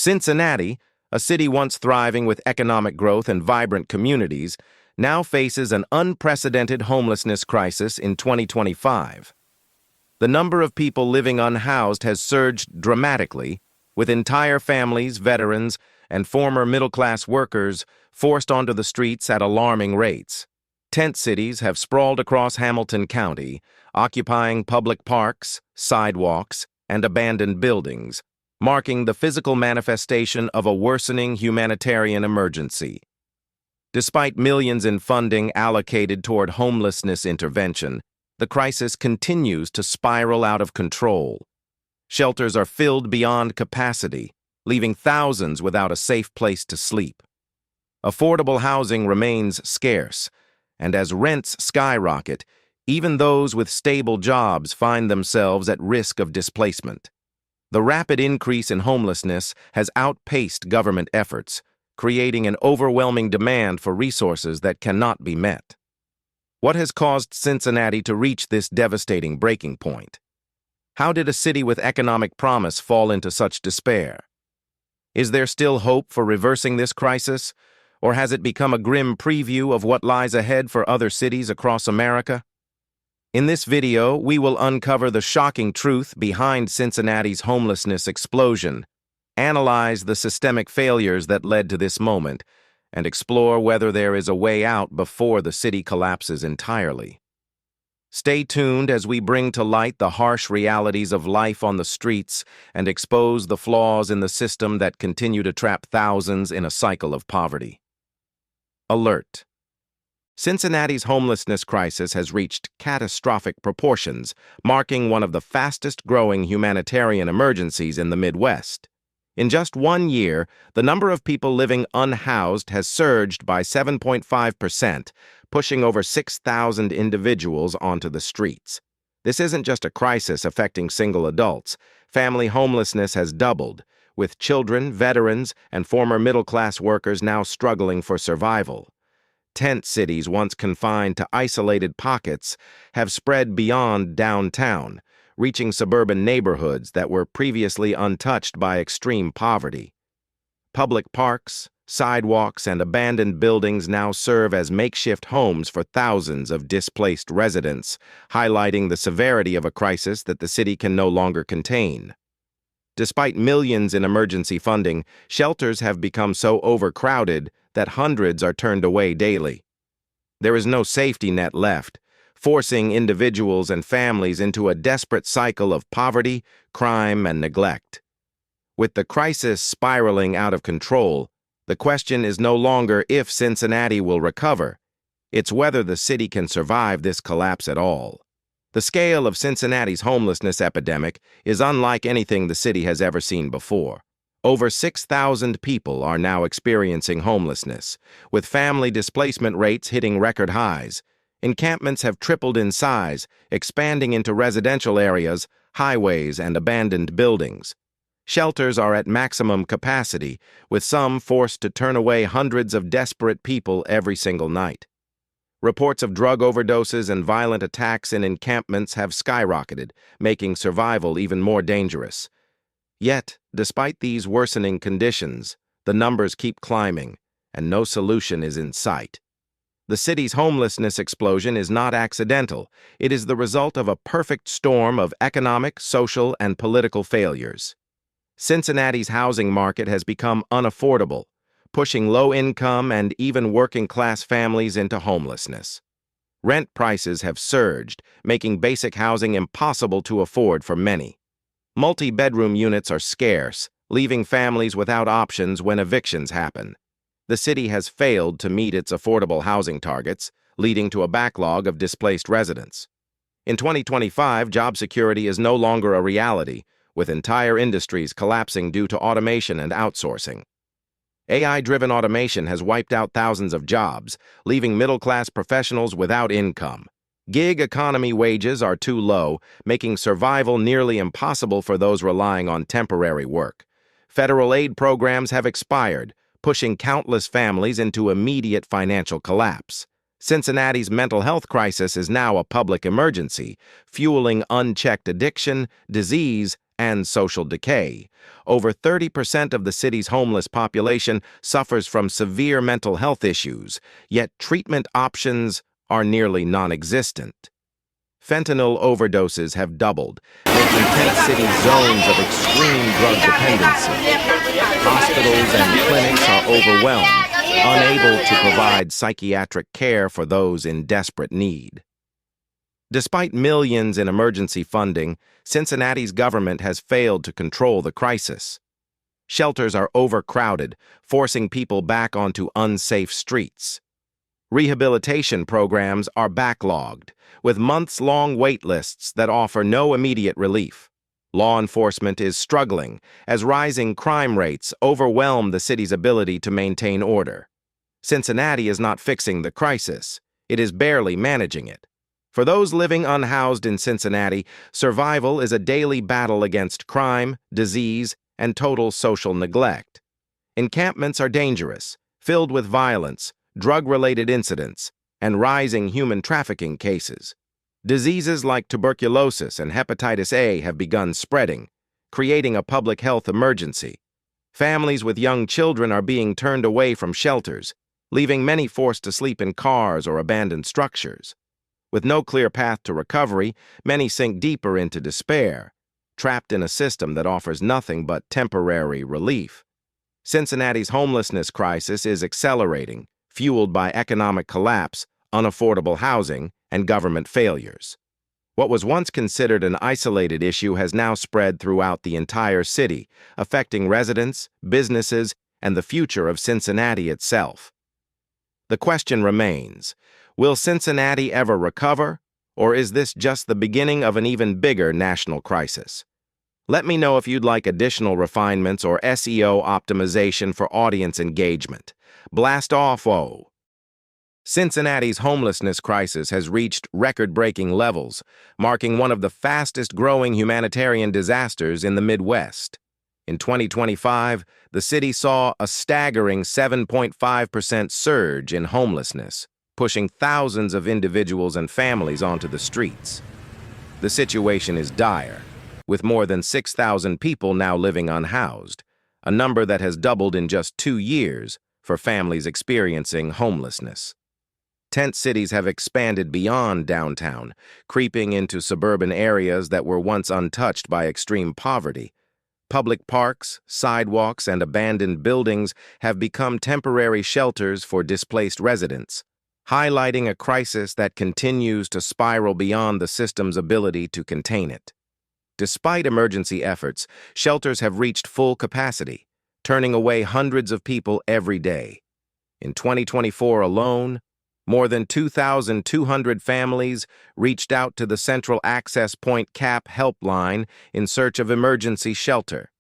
Cincinnati, a city once thriving with economic growth and vibrant communities, now faces an unprecedented homelessness crisis in 2025. The number of people living unhoused has surged dramatically, with entire families, veterans, and former middle-class workers forced onto the streets at alarming rates. Tent cities have sprawled across Hamilton County, occupying public parks, sidewalks, and abandoned buildings, marking the physical manifestation of a worsening humanitarian emergency. Despite millions in funding allocated toward homelessness intervention, the crisis continues to spiral out of control. Shelters are filled beyond capacity, leaving thousands without a safe place to sleep. Affordable housing remains scarce, and as rents skyrocket, even those with stable jobs find themselves at risk of displacement. The rapid increase in homelessness has outpaced government efforts, creating an overwhelming demand for resources that cannot be met. What has caused Cincinnati to reach this devastating breaking point? How did a city with economic promise fall into such despair? Is there still hope for reversing this crisis, or has it become a grim preview of what lies ahead for other cities across America? In this video, we will uncover the shocking truth behind Cincinnati's homelessness explosion, analyze the systemic failures that led to this moment, and explore whether there is a way out before the city collapses entirely. Stay tuned as we bring to light the harsh realities of life on the streets and expose the flaws in the system that continue to trap thousands in a cycle of poverty. Alert! Cincinnati's homelessness crisis has reached catastrophic proportions, marking one of the fastest-growing humanitarian emergencies in the Midwest. In just 1 year, the number of people living unhoused has surged by 7.5%, pushing over 6,000 individuals onto the streets. This isn't just a crisis affecting single adults. Family homelessness has doubled, with children, veterans, and former middle-class workers now struggling for survival. Tent cities, once confined to isolated pockets, have spread beyond downtown, reaching suburban neighborhoods that were previously untouched by extreme poverty. Public parks, sidewalks, and abandoned buildings now serve as makeshift homes for thousands of displaced residents, highlighting the severity of a crisis that the city can no longer contain. Despite millions in emergency funding, shelters have become so overcrowded that hundreds are turned away daily. There is no safety net left, forcing individuals and families into a desperate cycle of poverty, crime, and neglect. With the crisis spiraling out of control, the question is no longer if Cincinnati will recover, it's whether the city can survive this collapse at all. The scale of Cincinnati's homelessness epidemic is unlike anything the city has ever seen before. Over 6,000 people are now experiencing homelessness, with family displacement rates hitting record highs. Encampments have tripled in size, expanding into residential areas, highways, and abandoned buildings. Shelters are at maximum capacity, with some forced to turn away hundreds of desperate people every single night. Reports of drug overdoses and violent attacks in encampments have skyrocketed, making survival even more dangerous. Yet, despite these worsening conditions, the numbers keep climbing, and no solution is in sight. The city's homelessness explosion is not accidental. It is the result of a perfect storm of economic, social, and political failures. Cincinnati's housing market has become unaffordable, pushing low-income and even working-class families into homelessness. Rent prices have surged, making basic housing impossible to afford for many. Multi-bedroom units are scarce, leaving families without options when evictions happen. The city has failed to meet its affordable housing targets, leading to a backlog of displaced residents. In 2025, job security is no longer a reality, with entire industries collapsing due to automation and outsourcing. AI-driven automation has wiped out thousands of jobs, leaving middle-class professionals without income. Gig economy wages are too low, making survival nearly impossible for those relying on temporary work. Federal aid programs have expired, pushing countless families into immediate financial collapse. Cincinnati's mental health crisis is now a public emergency, fueling unchecked addiction, disease, and social decay. Over 30% of the city's homeless population suffers from severe mental health issues, yet treatment options are nearly non-existent. Fentanyl overdoses have doubled, making tent city zones of extreme drug dependency. Hospitals and clinics are overwhelmed, unable to provide psychiatric care for those in desperate need. Despite millions in emergency funding, Cincinnati's government has failed to control the crisis. Shelters are overcrowded, forcing people back onto unsafe streets. Rehabilitation programs are backlogged, with months-long wait lists that offer no immediate relief. Law enforcement is struggling as rising crime rates overwhelm the city's ability to maintain order. Cincinnati is not fixing the crisis. It is barely managing it. For those living unhoused in Cincinnati, survival is a daily battle against crime, disease, and total social neglect. Encampments are dangerous, filled with violence, drug-related incidents, and rising human trafficking cases. Diseases like tuberculosis and hepatitis A have begun spreading, creating a public health emergency. Families with young children are being turned away from shelters, leaving many forced to sleep in cars or abandoned structures. With no clear path to recovery, many sink deeper into despair, trapped in a system that offers nothing but temporary relief. Cincinnati's homelessness crisis is accelerating, fueled by economic collapse, unaffordable housing, and government failures. What was once considered an isolated issue has now spread throughout the entire city, affecting residents, businesses, and the future of Cincinnati itself. The question remains, will Cincinnati ever recover, or is this just the beginning of an even bigger national crisis? Let me know if you'd like additional refinements or SEO optimization for audience engagement. Blast off, oh! Cincinnati's homelessness crisis has reached record-breaking levels, marking one of the fastest-growing humanitarian disasters in the Midwest. In 2025, the city saw a staggering 7.5% surge in homelessness, pushing thousands of individuals and families onto the streets. The situation is dire, with more than 6,000 people now living unhoused, a number that has doubled in just 2 years for families experiencing homelessness. Tent cities have expanded beyond downtown, creeping into suburban areas that were once untouched by extreme poverty. Public parks, sidewalks, and abandoned buildings have become temporary shelters for displaced residents, highlighting a crisis that continues to spiral beyond the system's ability to contain it. Despite emergency efforts, shelters have reached full capacity, turning away hundreds of people every day. In 2024 alone, more than 2,200 families reached out to the Central Access Point CAP helpline in search of emergency shelter,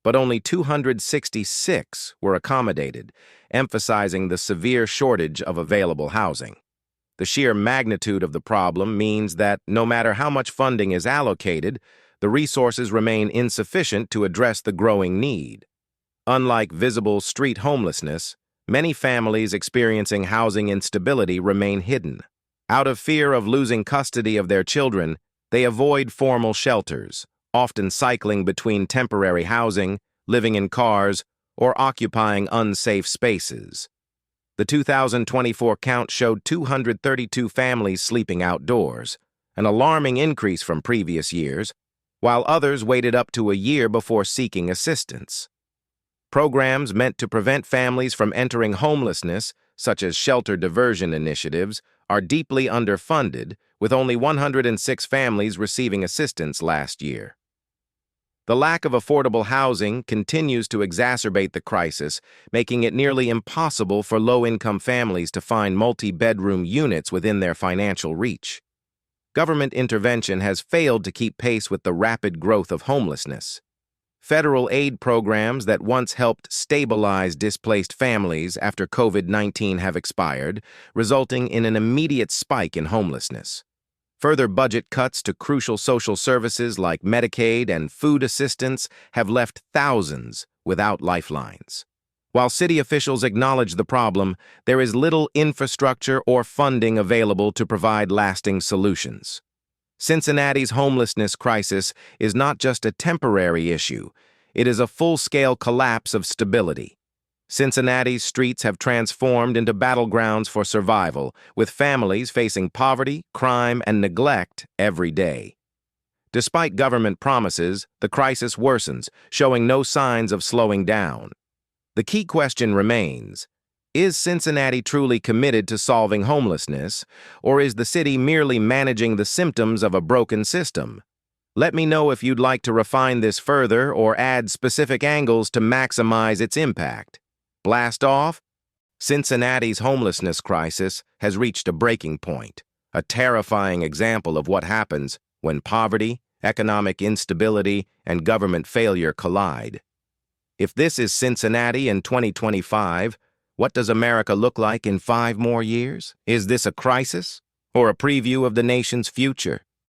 but only 266 were accommodated, emphasizing the severe shortage of available housing. The sheer magnitude of the problem means that no matter how much funding is allocated, the resources remain insufficient to address the growing need. Unlike visible street homelessness, many families experiencing housing instability remain hidden. Out of fear of losing custody of their children, they avoid formal shelters, often cycling between temporary housing, living in cars, or occupying unsafe spaces. The 2024 count showed 232 families sleeping outdoors, an alarming increase from previous years, while others waited up to a year before seeking assistance. Programs meant to prevent families from entering homelessness, such as shelter diversion initiatives, are deeply underfunded, with only 106 families receiving assistance last year. The lack of affordable housing continues to exacerbate the crisis, making it nearly impossible for low-income families to find multi-bedroom units within their financial reach. Government intervention has failed to keep pace with the rapid growth of homelessness. Federal aid programs that once helped stabilize displaced families after COVID-19 have expired, resulting in an immediate spike in homelessness. Further budget cuts to crucial social services like Medicaid and food assistance have left thousands without lifelines. While city officials acknowledge the problem, there is little infrastructure or funding available to provide lasting solutions. Cincinnati's homelessness crisis is not just a temporary issue, it is a full-scale collapse of stability. Cincinnati's streets have transformed into battlegrounds for survival, with families facing poverty, crime, and neglect every day. Despite government promises, the crisis worsens, showing no signs of slowing down. The key question remains: is Cincinnati truly committed to solving homelessness, or is the city merely managing the symptoms of a broken system? Let me know if you'd like to refine this further or add specific angles to maximize its impact. Blast off! Cincinnati's homelessness crisis has reached a breaking point, a terrifying example of what happens when poverty, economic instability, and government failure collide. If this is Cincinnati in 2025, what does America look like in 5 more years? Is this a crisis or a preview of the nation's future?